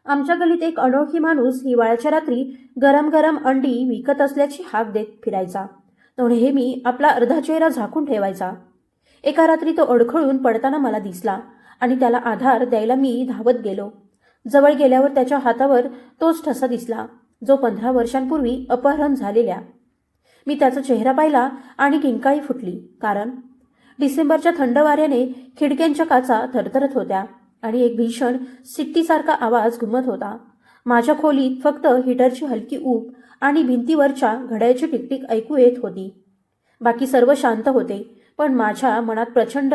आमच्या गलीत एक अनोळखी माणूस हिवाळ्याच्या रात्री गरम गरम अंडी विकत असल्याची हाक देत फिरायचा. तो नेहमी आपला अर्धा चेहरा झाकून ठेवायचा. एका रात्री तो अडखळून पडताना मला दिसला आणि त्याला आधार द्यायला मी धावत गेलो. जवळ गेल्यावर त्याच्या हातावर तोच ठसा दिसला जो 15 वर्षांपूर्वी अपहरण झालेल्या. मी त्याचा चेहरा पाहिला आणि किंकाळी फुटली, कारण डिसेंबरच्या थंड वाऱ्याने खिडक्यांच्या काचा थरथरत होत्या आणि एक भीषण सिट्टीसारखा आवाज घुमत होता. माझ्या खोलीत फक्त हीटरची हलकी ऊब आणि भिंतीवरच्या घड्याळाची टिकटिक ऐकू येत होती. बाकी सर्व शांत होते, पण माझ्या मनात प्रचंड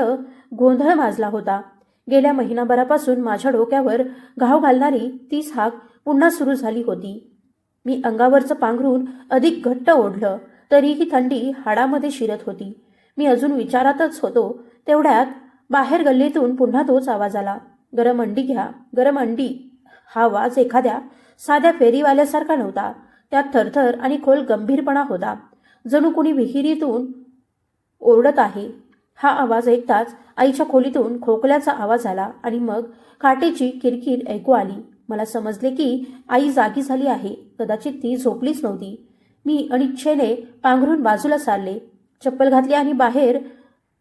गोंधळ माजला होता. गेल्या महिनाभरापासून माझ्या डोक्यावर घाव घालणारी तीच हाक पुन्हा सुरू झाली होती. मी अंगावरचं पांघरून अधिक घट्ट ओढलं तरीही थंडी हाडामध्ये शिरत होती. मी अजून विचारातच होतो तेवढ्यात बाहेर गल्लीतून पुन्हा तोच आवाज आला, गरम अंडी घ्या, गरम अंडी. हा आवाज एखाद्या साध्या फेरीवाल्यासारखा नव्हता. त्यात थरथर आणि खोल गंभीरपणा होता, जणू कुणी विहिरीतून ओरडत आहे. हा आवाज ऐकताच आईच्या खोलीतून खोकल्याचा आवाज आला आणि मग काटेची किरकिर ऐकू आली. मला समजले की आई जागी झाली आहे. कदाचित ती झोपलीच नव्हती. मी अनिच्छेने पांघरून बाजूला सारले, चप्पल घातली आणि बाहेर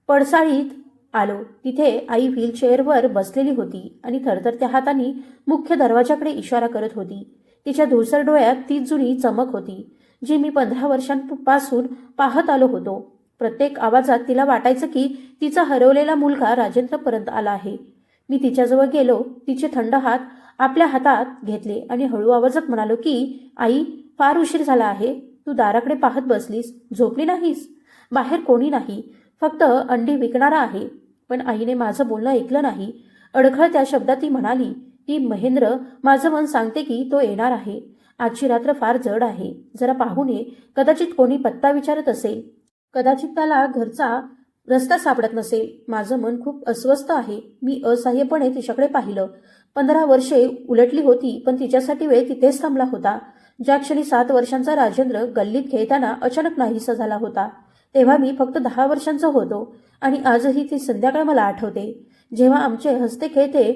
पडसाळीत आलो. तिथे आई व्हीलचेअरवर बसलेली होती आणि थरथरत्या हातांनी मुख्य दरवाजाकडे इशारा करत होती. तिच्या धुसर डोळ्यात तीच जुनी चमक होती जी मी 15 वर्षांपासून पाहत आलो होतो. प्रत्येक आवाजात तिला वाटायचं की तिचा हरवलेला मुलगा राजेंद्रपर्यंत आला आहे. मी तिच्याजवळ गेलो, तिचे थंड हात आपल्या हातात घेतले आणि हळू आवाजात म्हणालो की आई, फार उशीर झाला आहे. तू दाराकडे पाहत बसलीस, झोपली नाहीस? बाहेर कोणी नाही, फक्त अंडी विकणारा आहे. पण आईने माझं बोलणं ऐकलं नाही. अडखळत्या शब्दात ती म्हणाली की महेंद्र, माझं मन सांगते की तो येणार आहे. आजची रात्र फार जड आहे, जरा पाहून ये. कदाचित कोणी पत्ता विचारत असेल, कदाचित त्याला घरचा रस्ता सापडत नसेल. माझं मन खूप अस्वस्थ आहे. मी असहाय्यपणे तिच्याकडे पाहिलं. 15 वर्षे उलटली होती, पण तिच्यासाठी वेळ तिथेच थांबला होता. ज्या क्षणी 7 वर्षांचा राजेंद्र गल्लीत खेळताना अचानक नाहीसा झाला होता, तेव्हा मी फक्त 10 वर्षांचा होतो. आणि आजही ती संध्याकाळ मला आठवते, जेव्हा आमचे हसते खेळते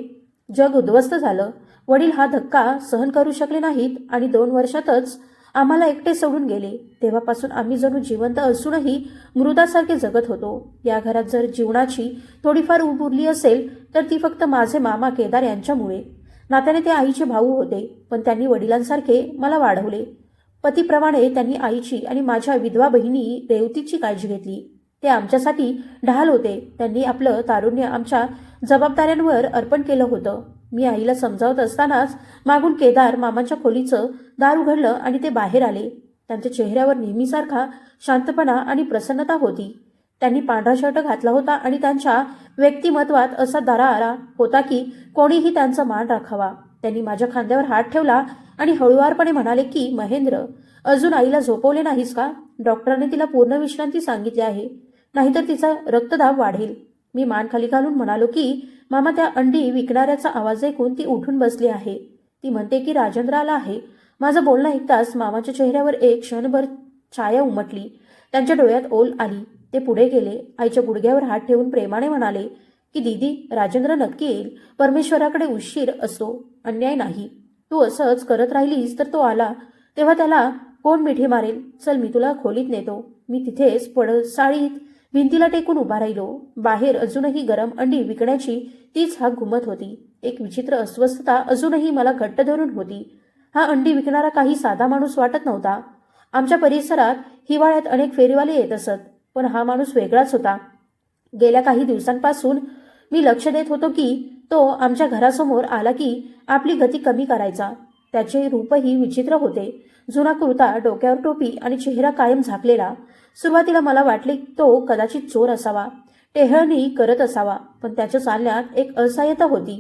जग उद्ध्वस्त झालं. वडील हा धक्का सहन करू शकले नाहीत आणि 2 वर्षातच आम्हाला एकटे सोडून गेले. तेव्हापासून आम्ही जणू जिवंत असूनही मृतासारखे जगत होतो. या घरात जर जीवनाची थोडीफार ऊब उरली असेल तर ती फक्त माझे मामा केदार यांच्यामुळे. नात्याने ते आईचे भाऊ होते, पण त्यांनी वडिलांसारखे मला वाढवले. पतीप्रमाणे त्यांनी आईची आणि माझ्या विधवा बहिणी रेवतीची काळजी घेतली. ते आमच्यासाठी ढाल होते. त्यांनी आपलं तारुण्य आमच्या जबाबदाऱ्यांवर अर्पण केलं होतं. मी आईला समजावत असतानाच मागून केदार मामाच्या खोलीचं दार उघडलं आणि ते बाहेर आले. त्यांच्या चेहऱ्यावर नेहमीसारखा शांतपणा आणि प्रसन्नता होती. त्यांनी पांढरा शर्ट घातला होता आणि त्यांच्या व्यक्तिमत्वात असा दरारा होता की कोणीही त्यांचा मान राखावा. त्यांनी माझ्या खांद्यावर हात ठेवला आणि हळुवारपणे म्हणाले की महेंद्र, अजून आईला झोपवले नाहीस का? डॉक्टरांनी तिला पूर्ण विश्रांती सांगितली आहे, नाहीतर तिचा रक्तदाब वाढेल. मी मान खाली घालून म्हणालो की मामा, त्या अंडी विकणाऱ्याचा आवाज ऐकून ती उठून बसली आहे. ती म्हणते की राजेंद्र आला आहे. माझं बोलणं ऐकताच मामाच्या चेहऱ्यावर एक क्षणभर छाया उमटली. त्यांच्या डोळ्यात ओल आली. ते पुढे गेले, आईच्या गुडघ्यावर हात ठेवून प्रेमाने म्हणाले की दीदी, राजेंद्र नक्की येईल. परमेश्वराकडे उशीर असतो, अन्याय नाही. तू असंच करत राहिलीस तर तो आला तेव्हा त्याला कोण मिठी मारेल? चल, मी तुला खोलीत नेतो. मी तिथेच पडसाळीत भिंतीला टेकून उभा राहिलो. बाहेर अजूनही गरम अंडी विकण्याची तीच हाक घुमत होती. एक विचित्र अस्वस्थता अजूनही मला घट्ट धरून होती. हा अंडी विकणारा काही साधा माणूस वाटत नव्हता. आमच्या परिसरात हिवाळ्यात अनेक फेरीवाले येत असत, पण हा माणूस वेगळाच होता. गेल्या काही दिवसांपासून मी लक्ष देत होतो की तो आमच्या घरासमोर आला की आपली गती कमी करायचा. त्याचे रूपही विचित्र होते. जुना कुर्ता, डोक्यावर टोपी आणि चेहरा कायम झाकलेला. सुरुवातीला मला वाटले तो कदाचित चोर असावा, टेहळणी करत असावा, पण त्याच्या चालण्यात एक असहाय्यता होती.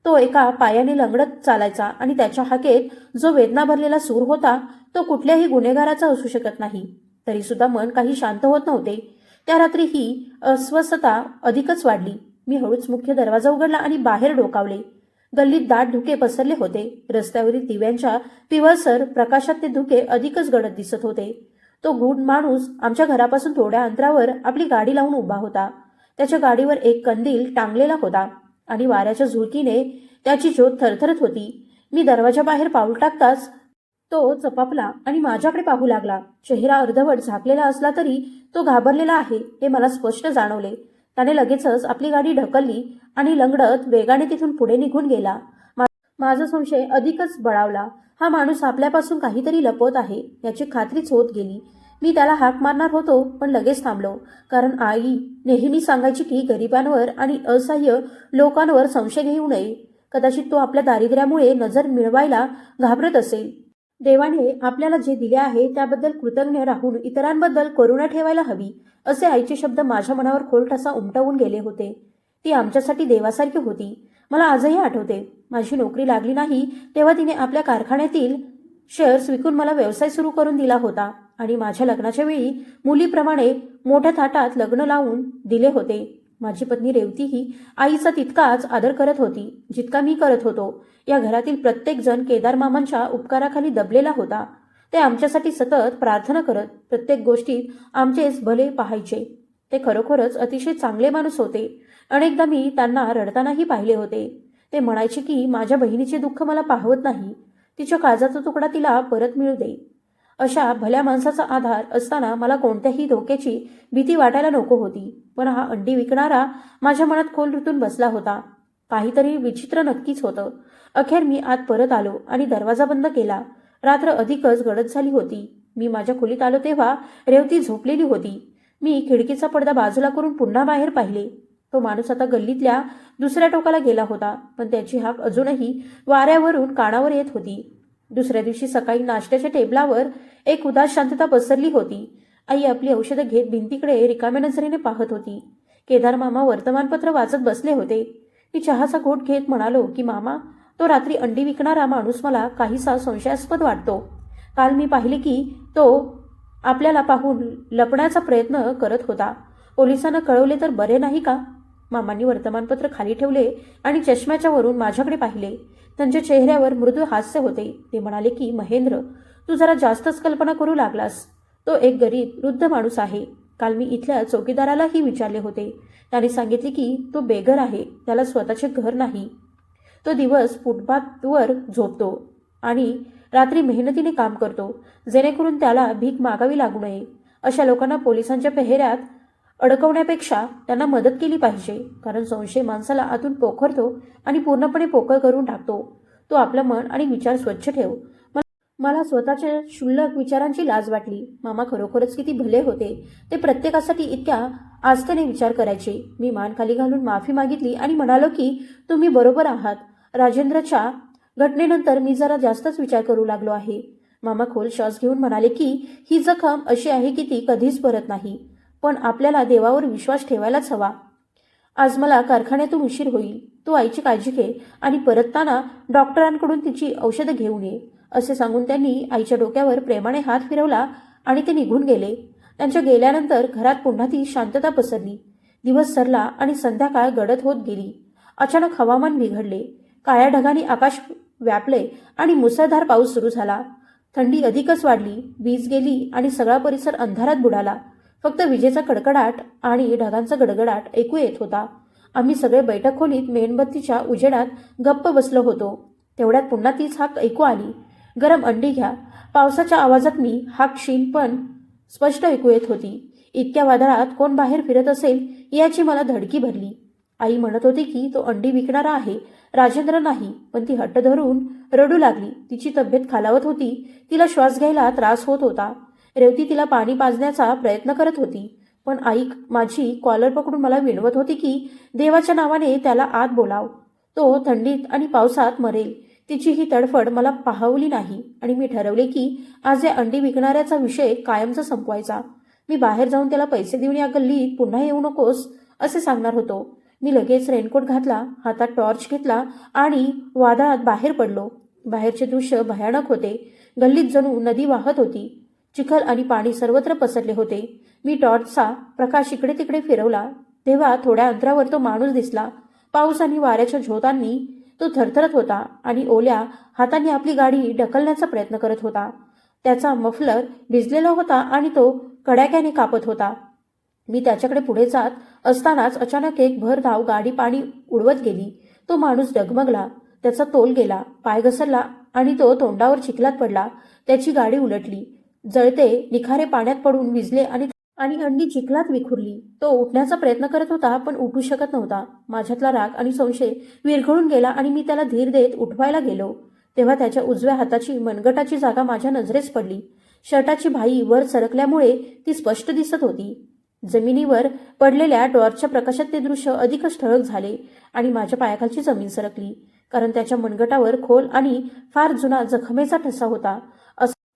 तो एका पायाने लंगडत चालायचा आणि त्याच्या हाकेत जो वेदना भरलेला सूर होता तो कुठल्याही गुन्हेगाराचा असू शकत नाही. तरी सुद्धा मन काही शांत होत नव्हते. त्या रात्री ही अस्वस्थता अधिकच वाढली. मी हळूच मुख्य दरवाजा उघडला आणि बाहेर डोकावले. गल्लीत दाट धुके पसरले होते. रस्त्यावरील दिव्यांच्या पिवळसर प्रकाशात ते धुके अधिकच गडद दिसत होते. तो गूढ माणूस आमच्या घरापासून थोड्या अंतरावर आपली गाडी लावून उभा होता. त्याच्या गाडीवर एक कंदील टांगलेला होता आणि वाऱ्याच्या झुळकीने त्याची ज्योत थरथरत होती. मी दरवाजाबाहेर पाऊल टाकताच तो चपापला आणि माझ्याकडे पाहू लागला. चेहरा अर्धवट झाकलेला असला तरी तो घाबरलेला आहे हे मला स्पष्ट जाणवले. त्याने लगेचच आपली गाडी ढकलली आणि लंगडत वेगाने तिथून पुढे निघून गेला. माझा संशय अधिकच बळावला. हा माणूस आपल्यापासून काहीतरी लपवत आहे याची खात्रीच होत गेली. मी त्याला हाक मारणार होतो पण लगेच थांबलो, कारण आई नेहमी सांगायची की गरिबांवर आणि असहाय्य लोकांवर संशय घेऊ नये. कदाचित तो आपल्या दारिद्र्यामुळे नजर मिळवायला घाबरत असेल. देवाने आपल्याला जे दिले आहे त्याबद्दल कृतज्ञ राहून इतरांबद्दल करुणा ठेवायला हवी, असे आईचे शब्द माझ्या मनावर खोल ठसा उमटवून गेले होते. ती आमच्यासाठी देवासारखी होती. मला आजही आठवते, माझी नोकरी लागली नाही तेव्हा तिने आपल्या कारखान्यातील शेअर्स विकून मला व्यवसाय सुरू करून दिला होता आणि माझ्या लग्नाच्या वेळी मुलीप्रमाणे मोठ्या थाटात लग्न लावून दिले होते. माझी पत्नी रेवतीही आईचा तितकाच आदर करत होती जितका मी करत होतो. या घरातील प्रत्येक जण केदार मामांच्या उपकाराखाली दबलेला होता. ते आमच्यासाठी सतत प्रार्थना करत प्रत्येक गोष्टीत आमचेच भले पाहायचे. ते खरोखरच अतिशय चांगले माणूस होते. अनेकदा मी त्यांना रडतानाही पाहिले होते. ते म्हणायचे की माझ्या बहिणीचे दुःख मला पाहवत नाही, तिच्या काळजाचा तुकडा तिला परत मिळू दे. अशा भल्या माणसाचा आधार असताना मला कोणत्याही धोक्याची भीती वाटायला नको होती. पण हा अंडी विकणारा माझ्या मनात खोल रुतून बसला होता. काहीतरी विचित्र नक्कीच होतं. अखेर मी आत परत आलो आणि दरवाजा बंद केला. रात्र अधिकच गडद झाली होती. मी माझ्या खोलीत आलो तेव्हा रेवती झोपलेली होती. मी खिडकीचा पडदा बाजूला करून पुन्हा बाहेर पाहिले. तो माणूस आता गल्लीतल्या दुसऱ्या टोकाला गेला होता, पण त्याची हाक अजूनही वाऱ्यावरून कानावर येत होती. दुसऱ्या दिवशी सकाळी नाश्त्याच्या टेबलावर एक उदास शांतता पसरली होती. आई आपली औषधं घेत भिंतीकडे रिकाम्या नजरेने पाहत होती. केदार मामा वर्तमानपत्र वाचत बसले होते. मी चहाचा घोट घेत म्हणालो की मामा, तो रात्री अंडी विकणारा माणूस मला काहीसा संशयास्पद वाटतो. काल मी पाहिले की तो आपल्याला पाहून लपण्याचा प्रयत्न करत होता. पोलिसांना कळवले तर बरे नाही का? मामांनी वर्तमानपत्र खाली ठेवले आणि चष्म्याच्या वरून माझ्याकडे पाहिले. त्यांच्या चेहऱ्यावर मृदू हास्य होते. ते म्हणाले की महेंद्र, तू जरा जास्तच कल्पना करू लागलास. तो एक गरीब वृद्ध माणूस आहे. काल मी इथल्या चौकीदारालाही विचारले होते. त्याने सांगितले की तो बेघर आहे, त्याला स्वतःचे घर नाही. तो दिवस फुटपाथवर झोपतो आणि रात्री मेहनतीने काम करतो, जेणेकरून त्याला भीक मागावी लागू नये. अशा लोकांना पोलिसांच्या पेहेऱ्यात अडकवण्यापेक्षा त्यांना मदत केली पाहिजे, कारण संशय माणसाला आतून पोखरतो आणि पूर्णपणे पोकळ करून टाकतो. तो आपलं मन आणि विचार स्वच्छ ठेव. मला स्वतःच्या क्षुल्लक विचारांची लाज वाटली. मामा खरोखरच किती भले होते. ते प्रत्येकासाठी इतक्या आस्थेने विचार करायचे. मी मान खाली घालून माफी मागितली आणि म्हणालो की तुम्ही बरोबर आहात. राजेंद्रच्या घटनेनंतर मी जरा जास्तच विचार करू लागलो आहे. मामा खोल श्वास घेऊन म्हणाले की ही जखम अशी आहे की ती कधीच परत नाही, पण आपल्याला देवावर विश्वास ठेवायलाच हवा. आज मला कारखान्यातून उशीर होईल. तू आईची काळजी घे आणि परतताना डॉक्टरांकडून तिची औषधं घेऊन ये, असे सांगून त्यांनी आईच्या डोक्यावर प्रेमाने हात फिरवला आणि ते निघून गेले. त्यांच्या गेल्यानंतर घरात पुन्हा ती शांतता पसरली. दिवस सरला आणि संध्याकाळ गडद होत गेली. अचानक हवामान बिघडले. काळ्या ढगांनी आकाश व्यापले आणि मुसळधार पाऊस सुरू झाला. थंडी अधिकच वाढली. वीज गेली आणि सगळा परिसर अंधारात बुडाला. फक्त विजेचा कडकडाट आणि ढगांचा गडगडाट ऐकू येत होता. आम्ही सगळे बैठक खोलीत मेणबत्तीच्या उजेडात गप्प बसलो होतो. तेवढ्यात पुन्हा तीच हाक ऐकू आली, गरम अंडी घ्या. पावसाच्या आवाजात मी हाक क्षीण पण स्पष्ट ऐकू येत होती. इतक्या वादळात कोण बाहेर फिरत असेल याची मला धडकी भरली. आई म्हणत होती की तो अंडी विकणारा आहे, राजेंद्र नाही, पण ती हट्ट धरून रडू लागली. तिची तब्येत खालावत होती. तिला श्वास घ्यायला त्रास होत होता. रेवती तिला पाणी पाजण्याचा प्रयत्न करत होती, पण आई माझी कॉलर पकडून मला विनवत होती की देवाच्या नावाने त्याला आत बोलाव. तो थंडीत आणि पावसात मरेल. तिची ही तडफड मला पाहवली नाही आणि मी ठरवले की आज या अंडी विकणाऱ्याचा विषय कायमचा संपवायचा. मी बाहेर जाऊन त्याला पैसे देऊन या गल्लीत पुन्हा येऊ नकोस असे सांगणार होतो. मी लगेच रेनकोट घातला, हातात टॉर्च घेतला आणि वादळात बाहेर पडलो. बाहेरचे दृश्य भयानक होते. गल्लीत जणू नदी वाहत होती. चिखल आणि पाणी सर्वत्र पसरले होते. मी टॉर्चचा प्रकाश इकडे तिकडे फिरवला तेव्हा थोड्या अंतरावर तो माणूस दिसला. पाऊस आणि वाऱ्याच्या झोतांनी तो थरथरत होता आणि ओल्या हातांनी आपली गाडी ढकलण्याचा प्रयत्न करत होता. त्याचा मफलर भिजलेला होता आणि तो कडाक्याने कापत होता. मी त्याच्याकडे पुढे जात असतानाच अचानक एक भरधाव गाडी पाणी उडवत गेली. तो माणूस डगमगला. त्याचा तोल गेला, पाय घसरला आणि तो तोंडावर चिखलात पडला. त्याची गाडी उलटली. जळते निखारे पाण्यात पडून विझले आणि अंडी चिखलात विखुरली. तो उठण्याचा प्रयत्न करत होता, पण उठू शकत नव्हता. माझ्यातला राग आणि संशय विरघळून गेला आणि मी त्याला धीर देत उठवायला गेलो. तेव्हा त्याच्या उजव्या हाताची मनगटाची जागा माझ्या नजरेस पडली. शर्टाची भाई वर सरकल्यामुळे ती स्पष्ट दिसत होती. जमिनीवर पडलेल्या टॉर्चच्या प्रकाशात ते दृश्य अधिकच ठळक झाले आणि माझ्या पायाखालची जमीन सरकली, कारण त्याच्या मनगटावर खोल आणि फार जुना जखमेचा ठसा होता.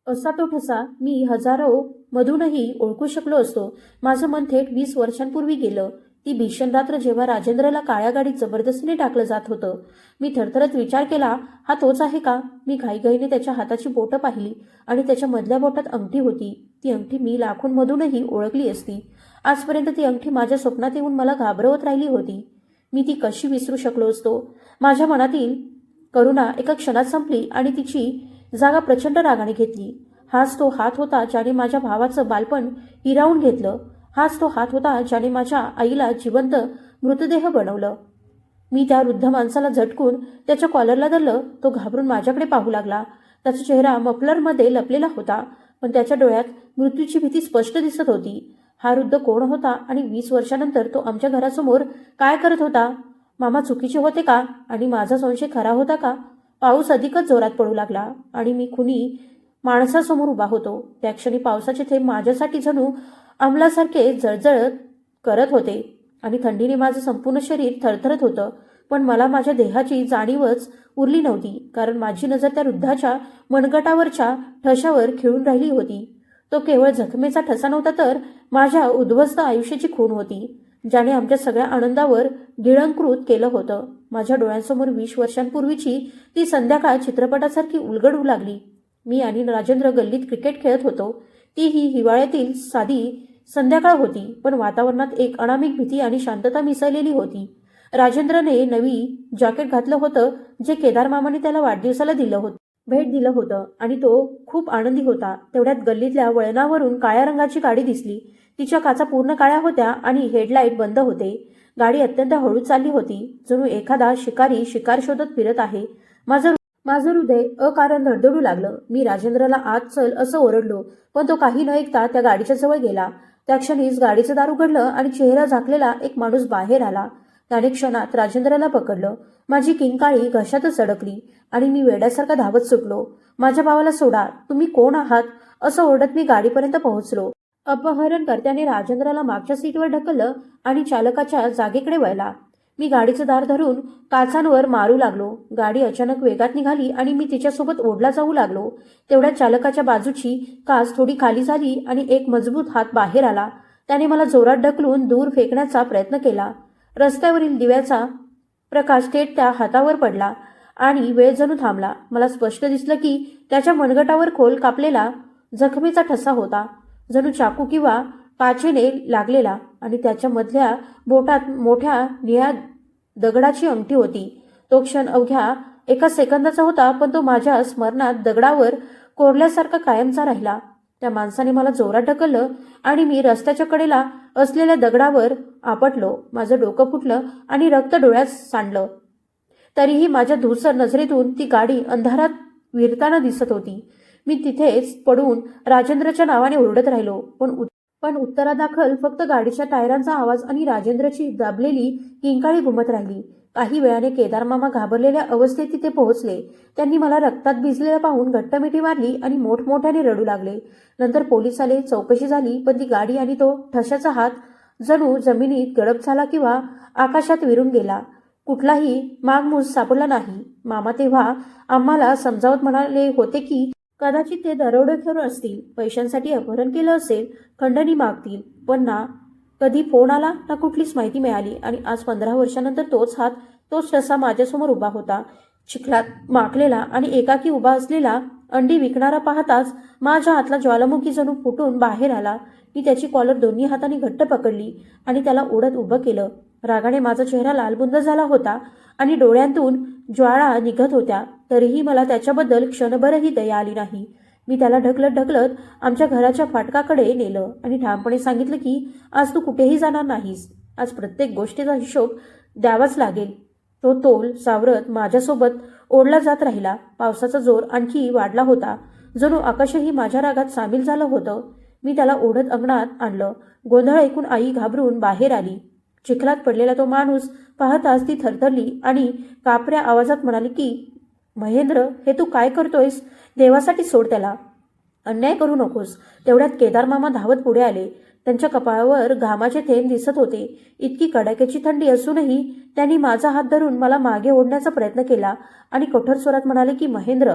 असा तो ठसा मी हजारो मधूनही ओळखू शकलो असतो. माझं मन थेट 20 वर्षांपूर्वी गेलं. ती भीषण रात्र जेव्हा राजेंद्रला काळ्या गाडीत जबरदस्तीने टाकलं जात होतं. मी थरथरत विचार केला, हा तोच आहे का? मी घाईघाईने त्याच्या हाताची बोटं पाहिली आणि त्याच्या मधल्या बोटात अंगठी होती. ती अंगठी मी लाखोंमधूनही ओळखली असती. आजपर्यंत ती अंगठी माझ्या स्वप्नात येऊन मला घाबरवत राहिली होती. मी ती कशी विसरू शकलो असतो? माझ्या मनातील करुणा एका क्षणात संपली आणि तिची जागा प्रचंड रागाने घेतली. हाच तो हात होता ज्याने माझ्या भावाचं बालपण हिरावून घेतलं. हाच तो हात होता ज्याने माझ्या आईला जिवंत मृतदेह बनवलं. मी त्या वृद्ध माणसाला झटकून त्याच्या कॉलरला धरलं. तो घाबरून माझ्याकडे पाहू लागला. त्याचा चेहरा मफलरमध्ये लपलेला होता, पण त्याच्या डोळ्यात मृत्यूची भीती स्पष्ट दिसत होती. हा वृद्ध कोण होता आणि 20 वर्षानंतर तो आमच्या घरासमोर काय करत होता? मामा चुकीचे होते का आणि माझा संशय खरा होता का? पाऊस अधिकच जोरात पडू लागला आणि मी खुनी माणसासमोर उभा होतो. त्या क्षणी पावसाचे थेंब माझ्यासाठी जणू अंमलासारखे जळजळ करत होते आणि थंडीने माझं संपूर्ण शरीर थरथरत होतं. पण मला माझ्या देहाची जाणीवच उरली नव्हती, कारण माझी नजर त्या वृद्धाच्या मनगटावरच्या ठशावर खिळून राहिली होती. तो केवळ जखमेचा ठसा नव्हता, तर माझ्या उद्ध्वस्त आयुष्याची खूण होती, ज्याने आमच्या सगळ्या आनंदावर गिळंकृत केलं होतं. माझ्या डोळ्यांसमोर 20 वर्षांपूर्वीची ती संध्याकाळ चित्रपटासारखी उलगडू लागली. मी आणि राजेंद्र गल्लीत क्रिकेट खेळत होतो. ती ही हिवाळ्यातील साधी संध्याकाळ होती, पण वातावरणात एक अनामिक भीती आणि शांतता मिसळलेली होती. राजेंद्रने नवी जॅकेट घातलं होतं, जे केदार मामाने त्याला वाढदिवसाला भेट दिलं होतं आणि तो खूप आनंदी होता. तेवढ्यात गल्लीतल्या वळणावरून काळ्या रंगाची गाडी दिसली. तिच्या काचा पूर्ण काळ्या होत्या आणि हेडलाईट बंद होते. गाडी अत्यंत हळू चालली होती, जणू एखादा शिकारी शिकार शोधत फिरत आहे. माझं हृदय अकारण धडधडू लागलं. मी राजेंद्रला आत चल असं ओरडलो, पण तो काही न ऐकता त्या गाडीच्या जवळ गेला. त्या क्षणीच गाडीचं दार उघडलं आणि चेहरा झाकलेला एक माणूस बाहेर आला. त्याने क्षणात राजेंद्रला पकडलं. माझी किंकाळी घशातच अडकली आणि मी वेड्यासारखा धावत सुटलो. माझ्या भावाला सोडा, तुम्ही कोण आहात असं ओरडत मी गाडीपर्यंत पोहोचलो. अपहरणकर्त्याने राजेंद्रला मागच्या सीटवर ढकललं आणि चालकाच्या जागेकडे वळला. मी गाडीचं दार धरून काचांवर मारू लागलो. गाडी अचानक वेगात निघाली आणि मी तिच्यासोबत ओढला जाऊ लागलो. तेवढ्यात चालकाच्या बाजूची काच थोडी खाली झाली आणि एक मजबूत हात बाहेर आला. त्याने मला जोरात ढकलून दूर फेकण्याचा प्रयत्न केला. रस्त्यावरील दिव्याचा प्रकाश थेट त्या हातावर पडला आणि वेळ जणू थांबला. मला स्पष्ट दिसलं की त्याच्या मनगटावर खोल कापलेला जखमेचा ठसा होता, जणू चाकू किंवा काचेने लागलेला, आणि त्याच्या मधल्या बोटात मोठ्या निळ्या दगडाची अंगठी होती. तो क्षण अवघ्या एका सेकंदाचा होता, पण तो माझ्या स्मरणात दगडावर कोरल्यासारखा कायमचा राहिला. त्या माणसाने मला जोरात ढकललं आणि मी रस्त्याच्या कडेला असलेल्या दगडावर आपटलो. माझं डोकं फुटलं आणि रक्त डोळ्यात सांडलं. तरीही माझ्या धूसर नजरेतून ती गाडी अंधारात विरताना दिसत होती. मी तिथेच पडून राजेंद्रच्या नावाने ओरडत राहिलो, पण उत्तरादाखल फक्त गाडीच्या टायरांचा आवाज आणि राजेंद्रची दाबलेली किंकाळी घुमत राहिली. काही वेळाने केदारमामा घाबरलेल्या अवस्थेत तिथे पोहोचले. त्यांनी मला रक्तात भिजलेलं पाहून घट्ट मिठी मारली आणि मोठमोठ्याने रडू लागले. नंतर पोलीस आले, चौकशी झाली, पण ती गाडी आणि तो ठशाचा हात जणू जमिनीत गडप झाला किंवा आकाशात विरून गेला. कुठलाही मागमूस सापडला नाही. मामा तेव्हा आम्हाला समजावत म्हणाले होते की कदाचित ते दरोडेखोर असतील, पैशांसाठी अपहरण केलं असेल, खंडणी मागतील. पण ना कधी फोन आला ना कुठलीच माहिती मिळाली. आणि आज 15 वर्षानंतर तोच हात, तोच ठसा माझ्यासमोर उभा होता, चिखलात माखलेला आणि एकाकी उभा असलेला. अंडी विकणारा पाहताच माझ्या हातला ज्वालामुखी जणू फुटून बाहेर आला. मी त्याची कॉलर दोन्ही हातांनी घट्ट पकडली आणि त्याला ओढत उभं केलं. रागाने माझा चेहरा लालबुंद झाला होता आणि डोळ्यांतून ज्वाळा निघत होत्या. तरीही मला त्याच्याबद्दल क्षणभरही दया आली नाही. मी त्याला ढकलत आमच्या घराच्या फाटकाकडे नेलं आणि ठामपणे सांगितलं की आज तू कुठेही जाणार नाहीस. आज प्रत्येक गोष्टीचा हिशोब द्यावाच लागेल. तो तोल सावरत माझ्यासोबत ओढला जात राहिला. पावसाचा जोर आणखी वाढला होता. जणू आकाशही माझ्या रागात सामील झालं होतं. मी त्याला ओढत अंगणात आणलं. गोंधळ ऐकून आई घाबरून बाहेर आली. चिखलात पडलेला तो माणूस पाहताच ती थरथरली आणि कापऱ्या आवाजात म्हणाली की, महेंद्र, हे तू काय करतोयस? देवासाठी सोड त्याला. अन्याय करू नकोस. तेवढ्यात केदार मामा धावत पुढे आले. त्यांच्या कपाळावर घामाचे थेंब दिसत होते. इतकी कडाक्याची थंडी असूनही त्यांनी माझा हात धरून मला मागे ओढण्याचा प्रयत्न केला आणि कठोर स्वरात म्हणाले की, महेंद्र,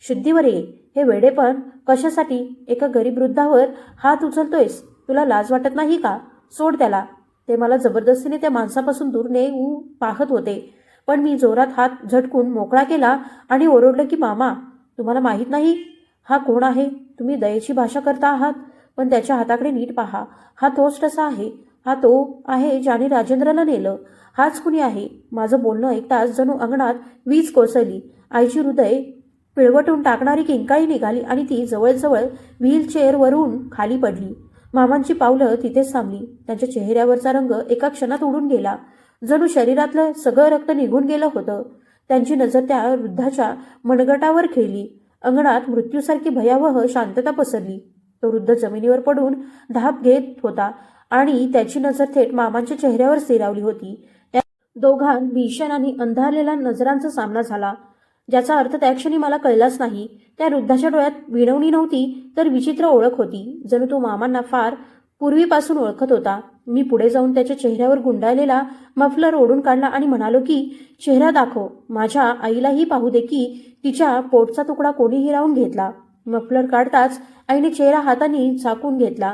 शुद्धीवर ये. हे वेडेपण कशासाठी? एका गरीब वृद्धावर हात उचलतोयस? तुला लाज वाटत नाही का? सोड त्याला. ते मला जबरदस्तीने त्या माणसापासून दूर नेऊ पाहत होते, पण मी जोरात हात झटकून मोकळा केला आणि ओरडलं की, मामा, तुम्हाला माहीत नाही हा कोण आहे? तुम्ही दयेची भाषा करता आहात, पण त्याच्या हाताकडे नीट पहा. हा तोच कसा आहे? हा तो आहे ज्याने राजेंद्रला नेलं. हाच कुणी आहे? माझं बोलणं ऐकताच जणू अंगणात वीज कोसळली. आईची हृदय पिळवटून टाकणारी किंकाळी निघाली आणि ती जवळजवळ व्हीलचेअरवरून खाली पडली. मामांची पावलं तिथेच थांबली. त्यांच्या चेहऱ्यावरचा रंग एका क्षणात उडून गेला. जणू शरीरातलं सगळं रक्त निघून गेलं होतं. त्यांची नजर त्या वृद्धाच्या मनगटावर खेळली. अंगणात मृत्यूसारखी भयावह शांतता पसरली. तो वृद्ध जमिनीवर पडून धाप घेत होता आणि त्याची नजर थेट मामांच्या चेहऱ्यावर स्थिरावली होती. त्या दोघांत भीषण आणि अंधारलेला नजरांचा सामना झाला, ज्याचा अर्थ त्या क्षणी मला कळलाच नाही. त्या वृद्धाच्या डोळ्यात विनवणी नव्हती, तर विचित्र ओळख होती. जणू तो मामांना फार पूर्वीपासून ओळखत होता. मी पुढे जाऊन त्याच्या चेहऱ्यावर गुंडाळलेला मफलर ओढून काढला आणि म्हणालो की, चेहरा दाखव. माझ्या आईलाही पाहू दे की तिच्या पोटचा तुकडा कोणी हिरावून घेतला. मफलर काढताच आईने चेहरा हाताने झाकून घेतला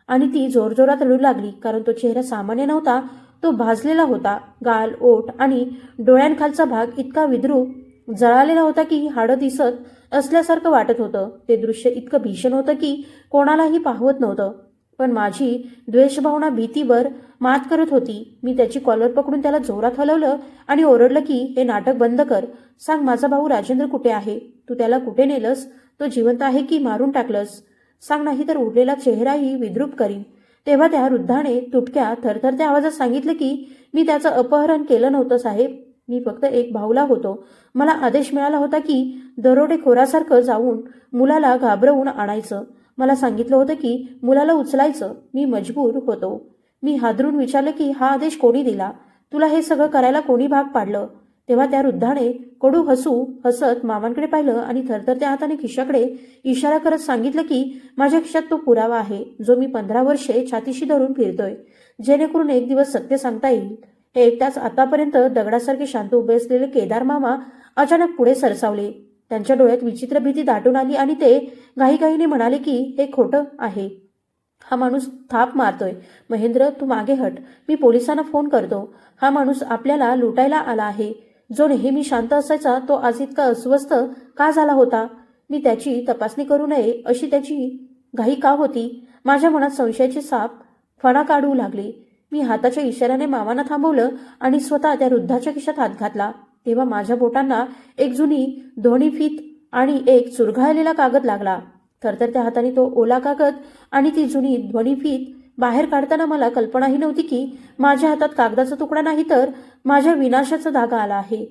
आणि ती जोरजोरात रडू लागली, कारण तो चेहरा सामान्य नव्हता. तो भाजलेला होता. गाल, ओठ आणि डोळ्यांखालचा भाग इतका विद्रूप जळालेला होता की हाडं दिसत असल्यासारखं वाटत होतं. ते दृश्य इतकं भीषण होतं की कोणालाही पाहवत नव्हतं. पण माझी द्वेषभावना भीतीवर मात करत होती. मी त्याची कॉलर पकडून त्याला जोरात हलवलं आणि ओरडलं की, हे नाटक बंद कर. सांग, माझा भाऊ राजेंद्र कुठे आहे? तू त्याला कुठे नेलंस? तो जिवंत आहे की मारून टाकलंस? सांग, नाही तर उरलेला चेहराही विद्रूप करीन. तेव्हा त्या वृद्धाने तुटक्या थरथरत्या आवाजात सांगितलं की, मी त्याचं अपहरण केलं नव्हतं साहेब. मी फक्त एक भावला होतो. मला आदेश मिळाला होता की दरोडेखोरासारखं जाऊन मुलाला घाबरवून आणायचं. मला सांगितलं होतं की मुलाला उचलायचं. मी मजबूर होतो. मी हादरून विचारलं की, हा आदेश कोणी दिला? तुला हे सगळं करायला कोणी भाग पाडलं? तेव्हा त्या वृद्धाने कडू हसत मामांकडे पाहिलं आणि थरथरत्या हाताने खिशाकडे इशारा करत सांगितलं की, माझ्या खिशात तो पुरावा आहे, जो मी 15 वर्षे छातीशी धरून फिरतोय, जेणेकरून एक दिवस सत्य सांगता येईल. हे एकटाच आतापर्यंत दगडासारखे शांत उभे असलेले केदार मामा अचानक पुढे सरसावले. त्यांच्या डोळ्यात विचित्र भीती दाटून आली आणि ते घाईघाईने म्हणाले की, हे खोटं आहे. हा माणूस थाप मारतोय. महेंद्र, तू मागे हट. मी पोलिसांना फोन करतो. हा माणूस आपल्याला लुटायला आला आहे. जो नेहमी शांत असायचा तो आज इतका अस्वस्थ का झाला होता? मी त्याची तपासणी करू नये अशी त्याची घाई का होती? माझ्या मनात संशयाचे साप फणा काढू लागले. मी हाताच्या इशाऱ्याने मामांना थांबवलं आणि स्वतः त्या वृद्धाच्या खिशात हात घातला. तेव्हा माझ्या बोटांना एक जुनी ध्वनिफीत आणि एक चुरघळलेला कागद लागला. थरथरत्या हाताने तो ओला कागद आणि ती जुनी ध्वनिफीत बाहेर काढताना मला कल्पनाही नव्हती की माझ्या हातात कागदाचा तुकडा नाही, तर माझ्या विनाशाचा धागा आला आहे.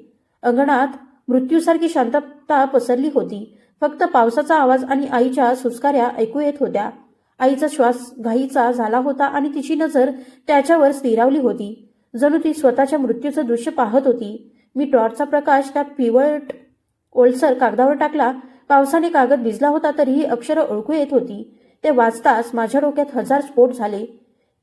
अंगणात मृत्यूसारखी शांतता पसरली होती. फक्त पावसाचा आवाज आणि आईच्या सुस्काऱ्या ऐकू येत होत्या. आईचा श्वास घाईचा झाला होता आणि तिची नजर त्याच्यावर स्थिरावली होती, जणू ती स्वतःच्या मृत्यूचं दृश्य पाहत होती. मी टॉर्चचा प्रकाश त्या पिवळट ओलसर कागदावर टाकला. पावसाने कागद भिजला होता, तरीही अक्षरं ओळखू येत होती. ते वाचताच माझ्या डोक्यात 1000 स्फोट झाले.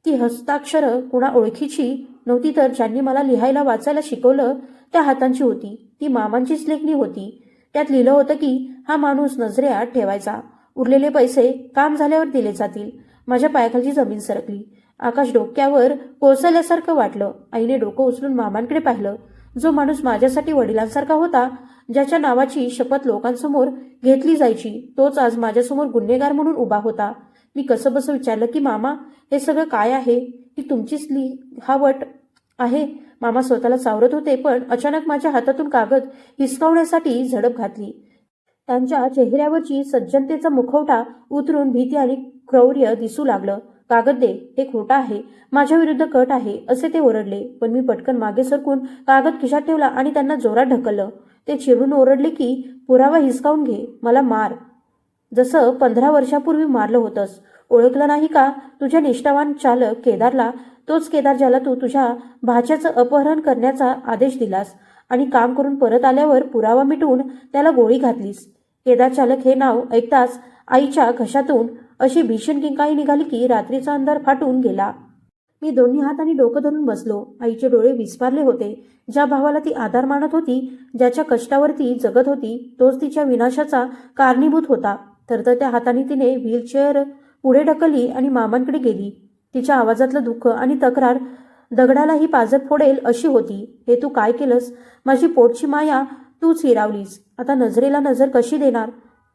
ती हस्ताक्षरं कुणा ओळखीची नव्हती, तर ज्यांनी मला लिहायला वाचायला शिकवलं त्या हातांची होती. ती मामांचीच लेखणी होती. त्यात लिहिलं होतं की हा माणूस नजरेआड ठेवायचा. उरलेले पैसे काम झाल्यावर दिले जातील. माझ्या पायाखालची जमीन सरकली. आकाश डोक्यावर कोसळल्यासारखं वाटलं. आईने डोकं उचलून मामांकडे पाहिलं. जो माणूस माझ्यासाठी वडिलांसारखा होता, ज्याच्या नावाची शपथ लोकांसमोर घेतली जायची, तोच आज माझ्यासमोर गुन्हेगार म्हणून उभा होता. मी कसंबसं विचारलं की, मामा, हे सगळं काय आहे? ही तुमचीच लिहावट आहे? मामा स्वतःला सावरत होते, पण अचानक माझ्या हातातून कागद हिसकावण्यासाठी झडप घातली. त्यांच्या चेहऱ्यावरची सज्जनतेचा मुखवटा उतरून भीती आणि क्रौर्य दिसू लागलं. कागद दे, हे खोटं आहे, माझ्या विरुद्ध कट आहे, असे ते ओरडले. पण मी पटकन मागे सरकून कागद खिशात ठेवला आणि त्यांना जोरात ढकललं. ते चिडून ओरडले की पुरावा हिसकावून घे, मला मार, जसं 15 वर्षापूर्वी मारलं होतंस. ओळखलं नाही का तुझ्या निष्ठावान चालक केदारला? तोच केदार ज्याला तू तुझ्या भाच्याचं अपहरण करण्याचा आदेश दिलास आणि काम करून परत आल्यावर पुरावा मिटवून त्याला गोळी घातलीस. केदार चालक हे नाव ऐकताच आईच्या घशातून अशी भीषण किंकाळी निघाली की रात्रीचा अंधार फाटून गेला. मी दोन्ही हातांनी डोकं धरून बसलो. आईचे डोळे विस्फारले होते. ज्या भावाला ती आधार मानत होती, ज्याच्या कष्टावरती जगत होती, तोच तिच्या विनाशाचा कारणीभूत होता. थरथरत्या हाताने तिने व्हीलचेअर पुढे ढकलली आणि मामांकडे गेली. तिच्या आवाजातलं दुःख आणि तक्रार दगडालाही पाजर फोडेल अशी होती. हे तू काय केलंस? माझी पोटची माया तूच हिरावलीस. आता नजरेला नजर कशी देणार?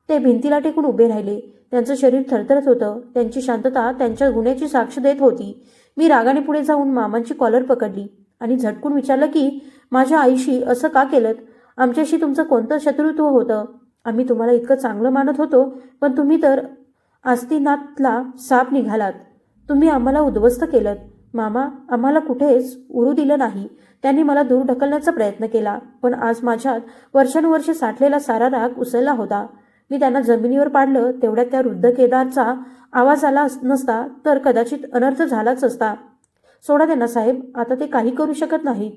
ते भिंतीला टेकून उभे राहिले. त्यांचं शरीर थरथरत होतं. त्यांची शांतता त्यांच्या गुन्ह्याची साक्ष देत होती. मी रागाने पुढे जाऊन मामांची कॉलर पकडली आणि झटकून विचारलं की माझ्या आईशी असं का केलं? आमच्याशी तुमचं कोणतं शत्रुत्व होतं? आम्ही तुम्हाला इतकं चांगलं मानत होतो, पण तुम्ही तर आस्तिनातला साप निघालात. तुम्ही आम्हाला उद्ध्वस्त केलं. मामा आम्हाला कुठेच उरू दिलं नाही. त्यांनी मला दूर ढकलण्याचा प्रयत्न केला, पण आज माझ्यात वर्षानुवर्षे साठलेला सारा राग उसळला होता. मी त्यांना जमिनीवर पाडलं. तेवढ्यात त्या वृद्ध केदारचा आवाज आला नसता तर कदाचित अनर्थ झालाच असता. सोडा त्यांना साहेब, आता ते काही करू शकत नाहीत.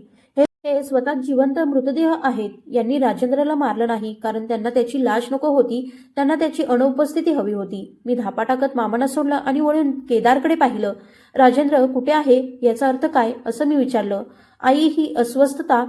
हे स्वतः जिवंत मृतदेह आहेत. यांनी राजेंद्रला मारलं नाही कारण त्यांना त्याची लाश नको होती, त्यांना त्याची अनुपस्थिती हवी होती. मी धापा टाकत मामांना सोडलं आणि वळून केदारकडे पाहिलं. राजेंद्र कुठे आहे याचा अर्थ काय, असं मी विचारलं. आई ही अस्वस्थता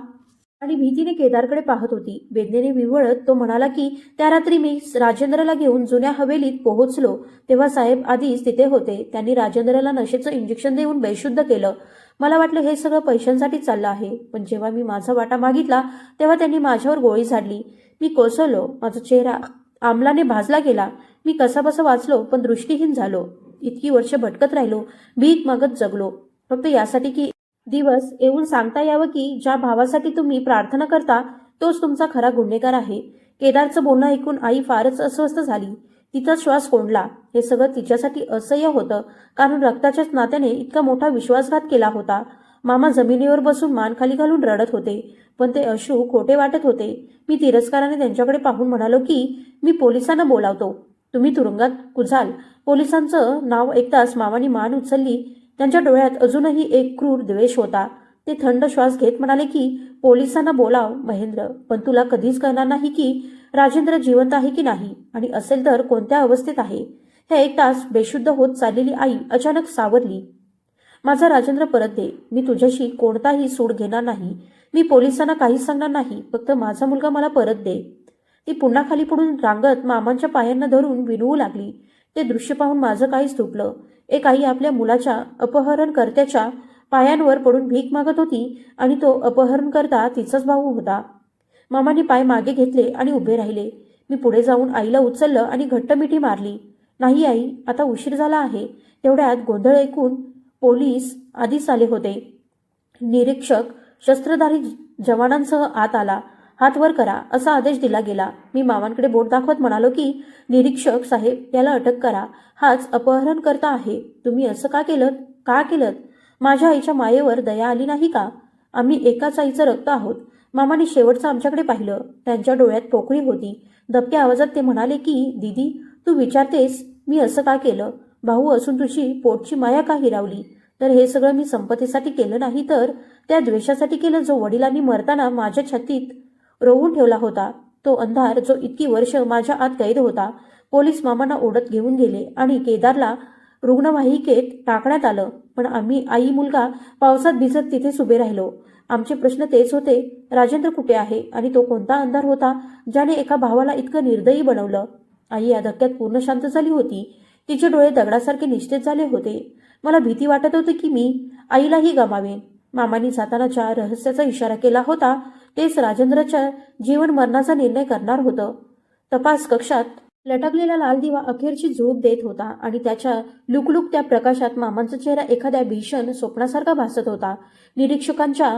आणि भीतीने केदारकडे पाहत होती. वेदनेने विव्हळत तो म्हणाला की त्या रात्री मी राजेंद्रला घेऊन जुन्या हवेलीत पोहोचलो तेव्हा साहेब आधीच तिथे होते. त्यांनी राजेंद्रला नशेचं इंजेक्शन देऊन बेशुद्ध केलं. मला वाटलं हे सगळं पैशांसाठी चाललं आहे, पण जेव्हा मी माझा वाटा मागितला तेव्हा त्यांनी माझ्यावर गोळी झाडली. मी कोसळलो. माझा चेहरा आमलाने भाजला गेला. मी कसाबसा वाचलो, पण दृष्टीहीन झालो. इतकी वर्ष भटकत राहिलो, भीक मागत जगलो, फक्त यासाठी की दिवस येऊन सांगता यावं की ज्या भावासाठी तुम्ही प्रार्थना करता तोच तुमचा खरा गुन्हेगार आहे. केदारचं बोलणं ऐकून आई फारच अस्वस्थ झाली. तिचा श्वास कोंडला. हे सगळं तिच्यासाठी असह्य होतं, कारण रक्ताच्याच नात्याने इतका मोठा विश्वासघात केला होता. मामा जमिनीवर बसून मान खाली घालून रडत होते, पण ते अश्रू खोटे वाटत होते. मी तिरस्काराने त्यांच्याकडे पाहून म्हणालो की मी पोलिसांना बोलावतो, तुम्ही तुरुंगात कुजाल. पोलिसांचं नाव ऐकताच मामानी मान उचलली. त्यांच्या डोळ्यात अजूनही एक क्रूर द्वेष होता. ते थंड श्वास घेत म्हणाले की पोलिसांना बोलाव महेंद्र, पण तुला कधीच कळणार नाही की राजेंद्र जिवंत आहे की नाही, आणि असेल तर कोणत्या अवस्थेत आहे. हे ऐकताच बेशुद्ध होत चाललेली आई अचानक सावरली. माझा राजेंद्र परत दे. मी तुझ्याशी कोणताही सूड घेणार नाही. मी पोलिसांना काहीच सांगणार नाही. फक्त माझा मुलगा मला परत दे. ती पुन्हा खाली पडून रांगत मामांच्या पायांना धरून विनवू लागली. ते दृश्य पाहून माझं काहीच तुटलं. एक आई आपल्या मुलाच्या अपहरणकर्त्याच्या पायांवर पडून भीक मागत होती आणि तो अपहरणकर्ता तिचाच भाऊ होता. मामांनी पाय मागे घेतले आणि उभे राहिले. मी पुढे जाऊन आईला उचललं आणि घट्ट मिठी मारली. नाही आई, आता उशीर झाला आहे. तेवढ्यात गोंधळ ऐकून पोलीस आधीच आले होते. निरीक्षक शस्त्रधारी जवानांसह आत आला. हात वर करा असा आदेश दिला गेला. मी मामांकडे बोट दाखवत म्हणालो की निरीक्षक साहेब, याला अटक करा. हाच अपहरणकर्ता आहे. तुम्ही असं का केलं? का केलं? माझ्या आईच्या मायेवर दया आली नाही का? आम्ही एकाच आईचं रक्त आहोत. मामाने शेवटचं आमच्याकडे पाहिलं. त्यांच्या डोळ्यात पोकळी होती. दबक्या आवाजात ते म्हणाले की दीदी, तू विचारतेस मी असं का केलं? भाऊ असून तुझी पोटची माया का हिरावली? तर हे सगळं मी संपत्तीसाठी केलं नाही, तर त्या द्वेषासाठी केलं जो वडिलांनी मरताना माझ्या छातीत रोवून ठेवला होता. तो अंधार जो इतकी वर्ष माझ्या आत कैद होता. पोलीस मामांना ओढत घेऊन गेले आणि केदारला रुग्णवाहिकेत टाकण्यात आलं. पण आम्ही आई मुलगा पावसात भिजत तिथेच उभे राहिलो. आमचे प्रश्न तेच होते, राजेंद्र कुठे आहे आणि तो कोणता अंधार होता ज्याने एका भावाला इतकं निर्दयी बनवलं? आई या धक्क्यात पूर्ण शांत झाली होती. तिचे डोळे दगडासारखे निश्चित झाले होते. मला भीती वाटत होती की मी आईलाही गमावेन. मामांनी जाताना ज्या रहस्याचा इशारा केला होता तेच राजेंद्रच्या जीवन मरणाचा निर्णय करणार होतं. तपास कक्षात लटकलेला लाल दिवा अखेरची झोप देत होता आणि त्याच्या लुकलुकत्या प्रकाशात मामांचा चेहरा एखाद्या भीषण स्वप्नासारखा भासत होता. निरीक्षकांच्या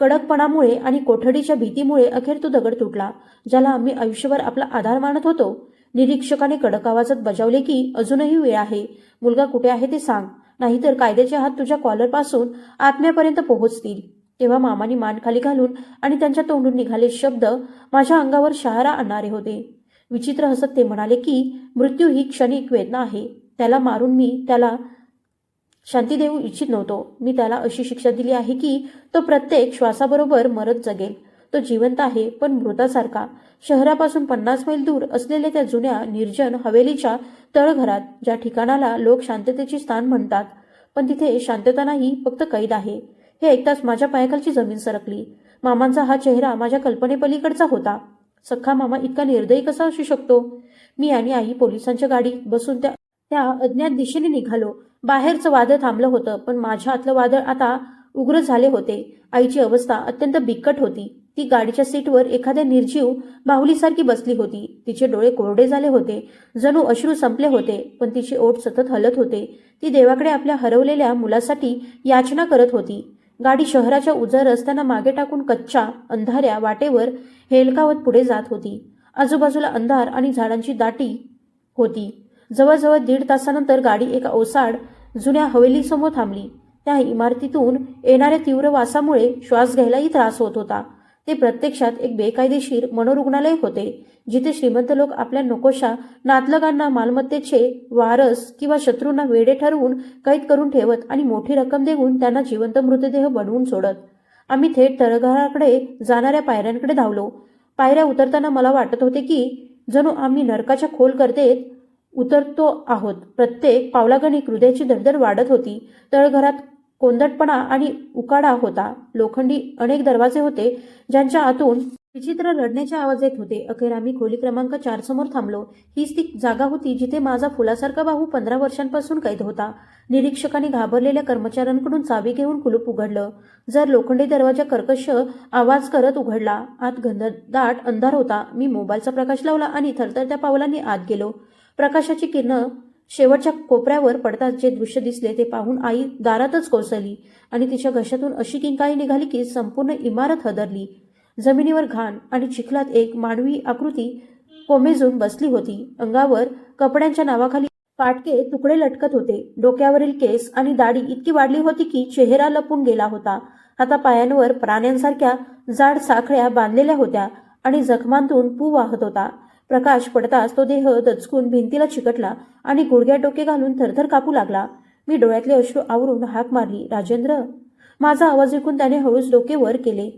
कडकपणामुळे आणि कोठडीच्या भीतीमुळे अखेर तो दगड तुटला, ज्याला आम्ही आयुष्यभर आपला आधार मानत होतो. निरीक्षकाने कडक आवाजात बजावले की अजूनही वेळ आहे. मुलगा कुठे आहे ते सांग, नाहीतर कायद्याचे हात तुझ्या कॉलरपासून आत्म्यापर्यंत पोहोचतील. तेव्हा मामानी मान खाली घालून आणि त्यांच्या तोंडून निघाले शब्द माझ्या अंगावर शहारा आणणारे होते. विचित्र हसत ते म्हणाले की मृत्यू ही क्षणिक वेदना आहे. त्याला मारून मी त्याला शांती देऊ इच्छित नव्हतो. मी त्याला अशी शिक्षा दिली आहे की तो प्रत्येक श्वासाबरोबर मरत जगेल. तो जिवंत आहे, पण मृतासारखा. शहरापासून 50 मैल दूर असलेल्या त्या जुन्या निर्जन हवेलीच्या तळघरात, ज्या ठिकाणाला लोक शांततेचे स्थान म्हणतात, पण तिथे शांतता नाही, फक्त कैद आहे. हे ऐकताच माझ्या पायाखालची जमीन सरकली. मामांचा हा चेहरा माझ्या कल्पनेपलीकडचा होता. सख्खा मामा इतका निर्दयी कसा असू शकतो? मी आणि आई पोलिसांच्या गाडीत बसून त्या अज्ञात दिशेने निघालो. बाहेरचं वादळ थांबलं होतं, पण माझ्या आतलं वादळ आता उग्र झाले होते. आईची अवस्था अत्यंत बिकट होती. ती गाडीच्या सीटवर एखाद्या निर्जीव बाहुलीसारखी बसली होती. तिचे डोळे कोरडे झाले होते, जणू अश्रू संपले होते, पण तिचे ओठ सतत हलत होते. ती देवाकडे आपल्या हरवलेल्या मुलासाठी याचना करत होती. गाडी शहराच्या उजळ रस्त्यांना मागे टाकून कच्च्या अंधाऱ्या वाटेवर हेलकावत पुढे जात होती. आजूबाजूला अंधार आणि झाडांची दाटी होती. जवळजवळ 1.5 तासानंतर गाडी एका ओसाड जुन्या हवेलीसमोर थांबली. त्या इमारतीतून येणाऱ्या तीव्र वासामुळे श्वास घ्यायलाही त्रास होत होता. ते प्रत्यक्षात एक बेकायदेशीर मनोरुग्णालय होते, जिथे श्रीमंत लोक आपल्या नकोशा नातलगांना मालमत्तेचे वारस किंवा शत्रूंना वेडे ठरवून कैद करून ठेवत आणि मोठी रक्कम देऊन त्यांना जिवंत मृतदेह बनवून सोडत. आम्ही थेट तळघराकडे जाणाऱ्या पायऱ्यांकडे धावलो. पायऱ्या उतरताना मला वाटत होते की जणू आम्ही नरकाच्या खोल गर्दीत उतरतो आहोत. प्रत्येक पावलागणिक हृदयाची धडधड वाढत होती. तळघरात कोंदटपणा आणि उकाडा होता. लोखंडी अनेक दरवाजे होते, ज्यांच्या आतून विचित्र रडण्याचे आवाज येत होते. अखेर आम्ही खोली क्रमांक 4 समोर थांबलो. हीच ती जागा होती जिथे माझा फुलासारखा भाऊ 15 वर्षांपासून कैद होता. निरीक्षकाने घाबरलेल्या कर्मचाऱ्यांकडून चावी घेऊन कुलूप उघडलं. जर लोखंडी दरवाजा कर्कश आवाज करत उघडला. आत घनदाट अंधार होता. मी मोबाईलचा प्रकाश लावला आणि थरथरत्या पावलांनी आत गेलो. प्रकाशाची किरणं शेवटच्या कोपऱ्यावर पडताच जे दृश्य दिसले ते पाहून आई दारातच कोसळली आणि तिच्या घशातून अशी किंकाळी निघाली की संपूर्ण इमारत हादरली. जमिनीवर घाण आणि चिखलात एक मानवी आकृती कोमेजून बसली होती. अंगावर कपड्यांच्या नावाखाली फाटके तुकडे लटकत होते. डोक्यावरील केस आणि दाढी इतकी वाढली होती की चेहरा लपून गेला होता. हातापायांवर प्राण्यांसारख्या जाड साखळ्या बांधलेल्या होत्या आणि जखमांतून पू वाहत होता. प्रकाश पडताच तो देह दचकून भिंतीला चिकटला आणि गुडघ्यात डोके घालून थरथर कापू लागला. मी डोळ्यातले अश्रू आवरून हाक मारली, राजेंद्र. माझा आवाज ऐकून त्याने हळूच डोके वर केले.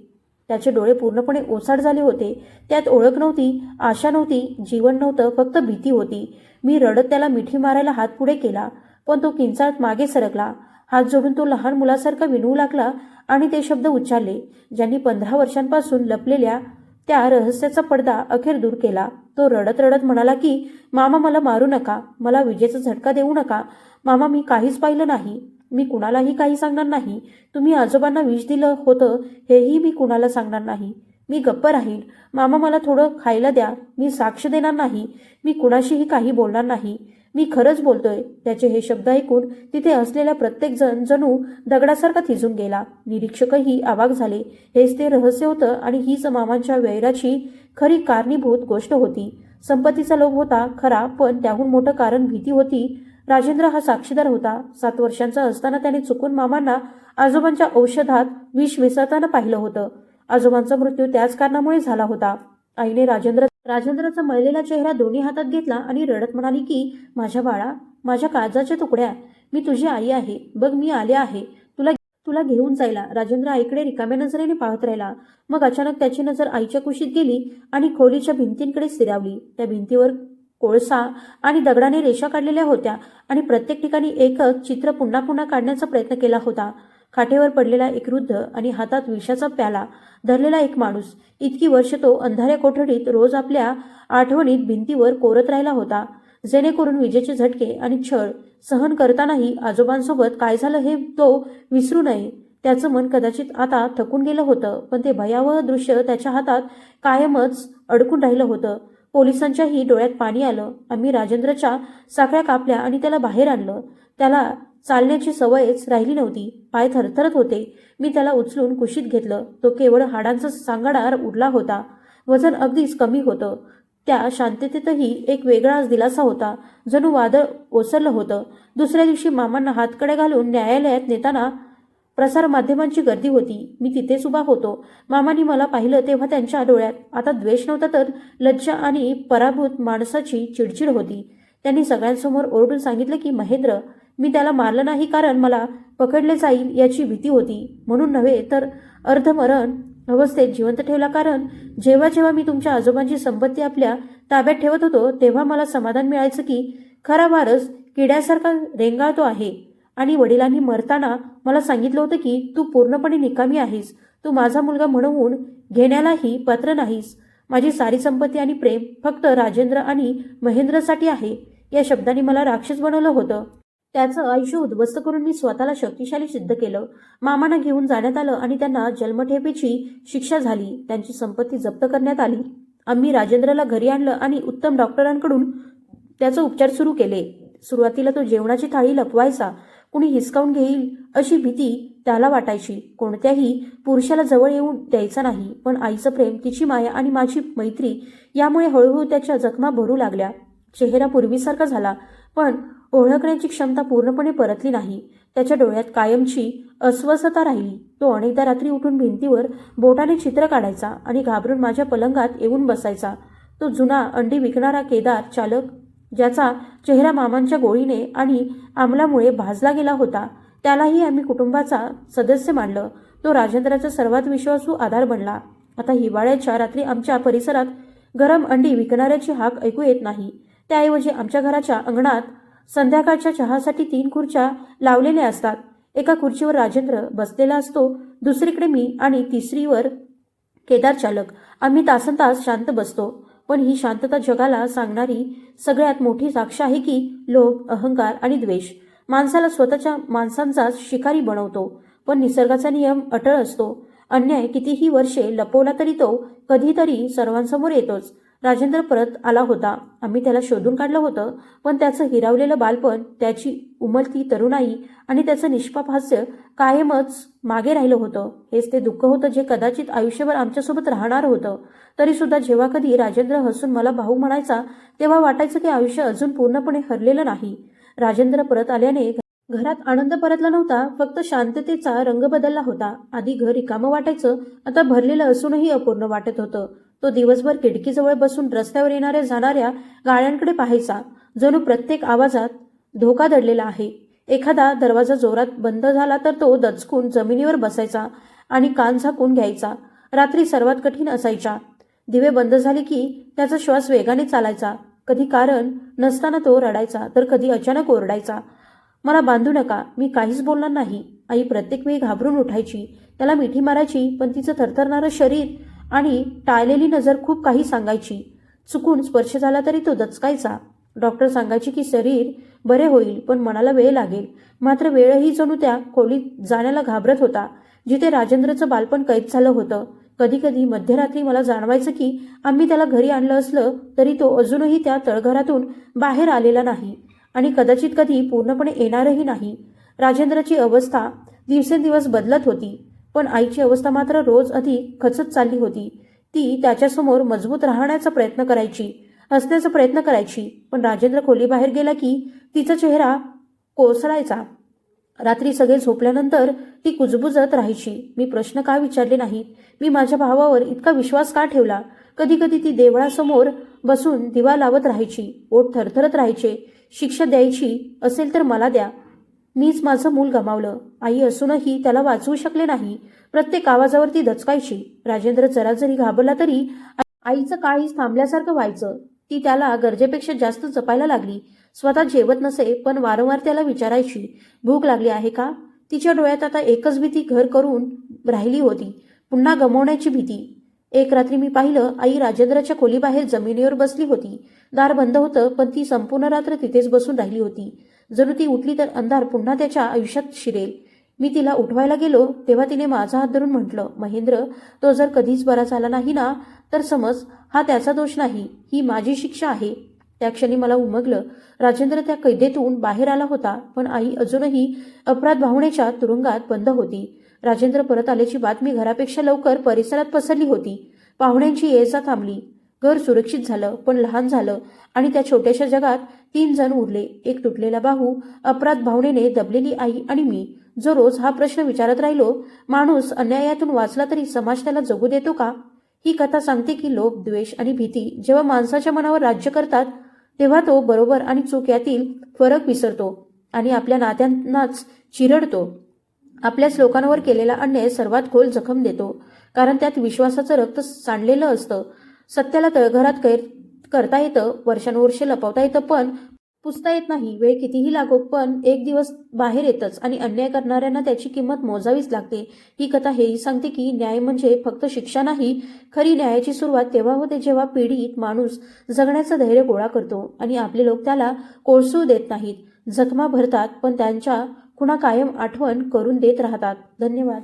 त्याचे डोळे पूर्णपणे ओसाड झाले होते. त्यात ओळख नव्हती, आशा नव्हती, जीवन नव्हतं, फक्त भीती होती. मी रडत त्याला मिठी मारायला हात पुढे केला, पण तो किंचाळत मागे सरकला. हात जोडून तो लहान मुलासारखा विनवू लागला आणि ते शब्द उच्चारले ज्यांनी 15 वर्षांपासून लपलेल्या त्या रहस्याचा पडदा अखेर दूर केला. तो रडत रडत म्हणाला की मामा, मला मारू नका, मला विजेचा झटका देऊ नका. मामा, मी काहीच पाहिलं नाही. मी कुणालाही काही सांगणार नाही. तुम्ही आजोबांना विष दिलं होतं हेही मी कुणाला सांगणार नाही. मी गप्प राहीन. मामा, मला थोडं खायला द्या. मी साक्ष देणार नाही. मी कुणाशीही काही बोलणार नाही. मी खरंच बोलतोय. त्याचे हे शब्द ऐकून तिथे असलेला प्रत्येक जण जणू दगडासारखा थिजून गेला. निरीक्षकही अवाक झाले. हेच ते रहस्य होतं आणि हीच मामांच्या वैराची खरी कारणीभूत गोष्ट होती. संपत्तीचा लोभ होता खरा, पण त्याहून मोठं कारण भीती होती. राजेंद्र हा साक्षीदार होता. 7 वर्षांचा असताना त्याने चुकून मामांना आजोबांच्या औषधात विष मिसळताना पाहिलं होतं. आजोबांचा मृत्यू त्याच कारणामुळे झाला होता. आईने राजेंद्रचा मळलेला चेहरा दोन्ही हातात घेतला आणि रडत म्हणाली की माझ्या बाळा, माझ्या काळजाच्या तुकड्या, मी तुझी आई आहे. बघ, मी आले आहे तुला घेऊन जायला. राजेंद्र आईकडे रिकाम्या नजरेने पाहत राहिला. मग अचानक त्याची नजर आईच्या कुशीत गेली आणि खोलीच्या भिंतींकडे स्थिरावली. त्या भिंतीवर कोळसा आणि दगडाने रेषा काढलेल्या होत्या आणि प्रत्येक ठिकाणी एकच चित्र पुन्हा पुन्हा काढण्याचा प्रयत्न केला होता. खाटेवर पडलेला एक वृद्ध आणि हातात विषाचा प्याला धरलेला एक माणूस. इतकी वर्ष तो अंधाऱ्या कोठडीत रोज आपल्या आठवणीत भिंतीवर कोरत राहिला होता, जेणेकरून विजेचे झटके आणि छळ सहन करतानाही आजोबांसोबत काय झालं हे तो विसरू नये. त्याचं मन कदाचित आता थकून गेलं होतं, पण ते भयावह दृश्य त्याच्या हातात कायमच अडकून राहिलं होतं. पोलिसांच्याही डोळ्यात पाणी आलं. आम्ही राजेंद्रच्या साखळ्या कापल्या आणि त्याला बाहेर आणलं. त्याला चालण्याची सवयच राहिली नव्हती. पाय थरथरत होते. मी त्याला उचलून कुशीत घेतलं. तो केवळ हाडांचा सांगाडा उडला होता. वजन अगदीच कमी होतं. त्या शांततेतही एक वेगळाच दिलासा होता. जणू वादळ ओसरलं होतं. दुसऱ्या दिवशी मामांना हातकडे घालून न्यायालयात नेताना प्रसारमाध्यमांची गर्दी होती. मी तिथेच उभा होतो. मामांनी मला पाहिलं तेव्हा त्यांच्या डोळ्यात आता द्वेष नव्हता, तर लज्जा आणि पराभूत माणसाची चिडचिड होती. त्यांनी सगळ्यांसमोर ओरडून सांगितलं की महेंद्र, मी त्याला मारलं नाही कारण मला पकडले जाईल याची भीती होती, म्हणून नव्हे, तर अर्धमरण अवस्थेत जिवंत ठेवला. कारण जेव्हा जेव्हा मी तुमच्या आजोबांची संपत्ती आपल्या ताब्यात ठेवत होतो तेव्हा मला समाधान मिळायचं की खरा वारस किड्यासारखा रेंगाळतो आहे. आणि वडिलांनी मरताना मला सांगितलं होतं की तू पूर्णपणे निकामी आहेस, तू माझा मुलगा म्हणवून घेण्यालाही पात्र नाहीस. माझी सारी संपत्ती आणि प्रेम फक्त राजेंद्र आणि महेंद्रसाठी आहे. या शब्दांनी मला राक्षस बनवलं होतं. त्याचं आयुष्य उद्ध्वस्त करून मी स्वतःला शक्तिशाली सिद्ध केलं. मामांना घेऊन जाण्यात आलं आणि त्यांना जन्मठेपेची शिक्षा झाली. त्यांची संपत्ती जप्त करण्यात आली. आम्ही राजेंद्रला घरी आणलं आणि उत्तम डॉक्टरांकडून त्याचे उपचार सुरू केले. सुरुवातीला तो जेवणाची थाळी लपवायचा. कुणी हिसकावून घेईल अशी भीती त्याला वाटायची. कोणत्याही पुरुषाला जवळ येऊन द्यायचा नाही. पण आईचं प्रेम, तिची माया आणि माझी मैत्री यामुळे हळूहळू त्याच्या जखमा भरू लागल्या. चेहरा पूर्वीसारखा झाला, पण ओळखण्याची क्षमता पूर्णपणे परतली नाही. त्याच्या डोळ्यात कायमची अस्वस्थता राहिली. तो अनेकदा रात्री उठून भिंतीवर बोटाने चित्र काढायचा आणि घाबरून माझ्या पलंगात येऊन बसायचा. तो जुना अंडी विकणारा केदार चालक, ज्याचा चेहरा मामांच्या गोळीने आणि अंमलामुळे भाजला गेला होता, त्यालाही आम्ही कुटुंबाचा सदस्य मानलं. तो राजेंद्राचा सर्वात विश्वासू आधार बनला. आता हिवाळ्याच्या रात्री आमच्या परिसरात गरम अंडी विकणाऱ्याची हाक ऐकू येत नाही. त्याऐवजी आमच्या घराच्या अंगणात संध्याकाळच्या चहासाठी 3 खुर्च्या लावलेल्या असतात. एका खुर्चीवर राजेंद्र बसलेला असतो, दुसरीकडे मी आणि तिसरीवर केदार चालक. आम्ही तासनतास शांत बसतो. पण ही शांतता जगाला सांगणारी सगळ्यात मोठी साक्ष आहे की लोभ, अहंकार आणि द्वेष माणसाला स्वतःच्या माणसांचा शिकारी बनवतो. पण निसर्गाचा नियम अटळ असतो. अन्याय कितीही वर्षे लपवला तरी तो कधीतरी सर्वांसमोर येतोच. राजेंद्र परत आला होता. आम्ही त्याला शोधून काढलं होतं, पण त्याचं हिरावलेलं बालपण, त्याची उमलती तरुणाई आणि त्याचं निष्पाप हास्य कायमच मागे राहिलं होतं. हेच ते दुःख होतं जे कदाचित आयुष्यभर आमच्यासोबत राहणार होतं. तरीसुद्धा जेव्हा कधी राजेंद्र हसून मला भाऊ म्हणायचा तेव्हा वाटायचं की आयुष्य अजून पूर्णपणे हरलेलं नाही. राजेंद्र परत आल्याने घरात आनंद परतला नव्हता, फक्त शांततेचा रंग बदलला होता. आधी घर रिकामं वाटायचं, आता भरलेलं असूनही अपूर्ण वाटत होतं. तो दिवसभर खिडकीजवळ बसून रस्त्यावर येणाऱ्या जाणाऱ्या गाड्यांकडे पाहायचा, जणू प्रत्येक आवाजात धोका दडलेला आहे. एखादा दरवाजा जोरात बंद झाला तर तो दचकून जमिनीवर बसायचा आणि कान झाकून घ्यायचा. रात्री सर्वात कठीण असायच्या. दिवे बंद झाले की त्याचा श्वास वेगाने चालायचा. कधी कारण नसताना तो रडायचा, तर कधी अचानक ओरडायचा, मला बांधू नका. मी काहीच बोलणार नाही. आई प्रत्येक वेळी घाबरून उठायची. त्याला मिठी मारायची, पण तिचं थरथरणारं शरीर आणि टाळलेली नजर खूप काही सांगायची. चुकून स्पर्श झाला तरी तो दचकायचा. डॉक्टर सांगायचे की शरीर बरे होईल, पण मनाला वेळ लागेल. मात्र वेळही जणू त्या खोलीत जाण्याला घाबरत होता, जिथे राजेंद्रचं बालपण कैद झालं होतं. कधी कधी मध्यरात्री मला जाणवायचं की आम्ही त्याला घरी आणलं असलं तरी तो अजूनही त्या तळघरातून बाहेर आलेला नाही आणि कदाचित कधी पूर्णपणे येणारही नाही. राजेंद्रची अवस्था दिवसेंदिवस बदलत होती, पण आईची अवस्था मात्र रोज अधिक खचत चालली होती. ती त्याच्यासमोर मजबूत राहण्याचा प्रयत्न करायची, हसण्याचा प्रयत्न करायची, पण राजेंद्र खोलीबाहेर गेला की तिचा चेहरा कोसळायचा. रात्री सगळे झोपल्यानंतर ती कुजबुजत राहायची. मी प्रश्न का विचारले नाहीत. मी माझ्या भावावर इतका विश्वास का ठेवला. कधी कधी ती देवळासमोर बसून दिवा लावत राहायची. ओठ थरथरत राहायचे. शिक्षा द्यायची असेल तर मला द्या. मीच माझं मूल गमावलं. आई असूनही त्याला वाचवू शकले नाही. प्रत्येक आवाजावर ती दचकायची. राजेंद्र जरा जरी घाबरला तरी आईचं काळीच थांबल्यासारखं व्हायचं. ती त्याला गरजेपेक्षा जास्त जपायला लागली. स्वतः जेवत नसे, पण वारंवार त्याला विचारायची, भूक लागली आहे का. तिच्या डोळ्यात आता एकच भीती घर करून राहिली होती, पुन्हा गमावण्याची भीती. एक रात्री मी पाहिलं, आई राजेंद्रच्या खोलीबाहेर जमिनीवर बसली होती. दार बंद होतं, पण ती संपूर्ण रात्र तिथेच बसून राहिली होती. जणू ती उठली तर अंधार पुन्हा त्याच्या आयुष्यात शिरेल. मी तिला उठवायला गेलो तेव्हा तिने माझा हात धरून म्हटलं, महेंद्र, तो जर कधीच बरा झाला नाही ना, तर समज हा त्याचा दोष नाही, ही माझी शिक्षा आहे. त्या क्षणी मला उमगलं. राजेंद्र त्या कैदेतून बाहेर आला होता, पण आई अजूनही अपराध भावनेच्या तुरुंगात बंद होती. राजेंद्र परत आल्याची बातमी घरापेक्षा लवकर परिसरात पसरली होती. पाहुण्यांची ये जा थांबली. घर सुरक्षित झालं पण लहान झालं आणि त्या छोट्याशा जगात 3 जण उरले. एक तुटलेला बाहू, अपराध भावनेने दबलेली आई आणि मी, जो रोज हा प्रश्न विचारत राहिलो, माणूस अन्यायातून वाचला तरी समाज त्याला जगू देतो का? ही कथा सांगते की लोभ, द्वेष आणि भीती जेव्हा माणसाच्या मनावर राज्य करतात, तेव्हा तो बरोबर आणि चूक यातील फरक विसरतो आणि आपल्या नात्यांनाच चिरडतो. आपल्याच लोकांवर केलेला अन्याय सर्वात खोल जखम देतो, कारण त्यात विश्वासाचं रक्त सांडलेलं असतं. सत्याला तळघरात कैद करता येतं, वर्षानुवर्षे लपवता येतं, पण पुसता येत नाही. वेळ कितीही लागो, पण एक दिवस बाहेर येतच आणि अन्याय करणाऱ्यांना त्याची किंमत मोजावीच लागते. ही कथा हेही सांगते की न्याय म्हणजे फक्त शिक्षा नाही. खरी न्यायाची सुरुवात तेव्हा होते जेव्हा पीडित माणूस जगण्याचं धैर्य गोळा करतो आणि आपले लोक त्याला कोळसू देत नाहीत. जखमा भरतात, पण त्यांच्या खुणा कायम आठवण करून देत राहतात. धन्यवाद.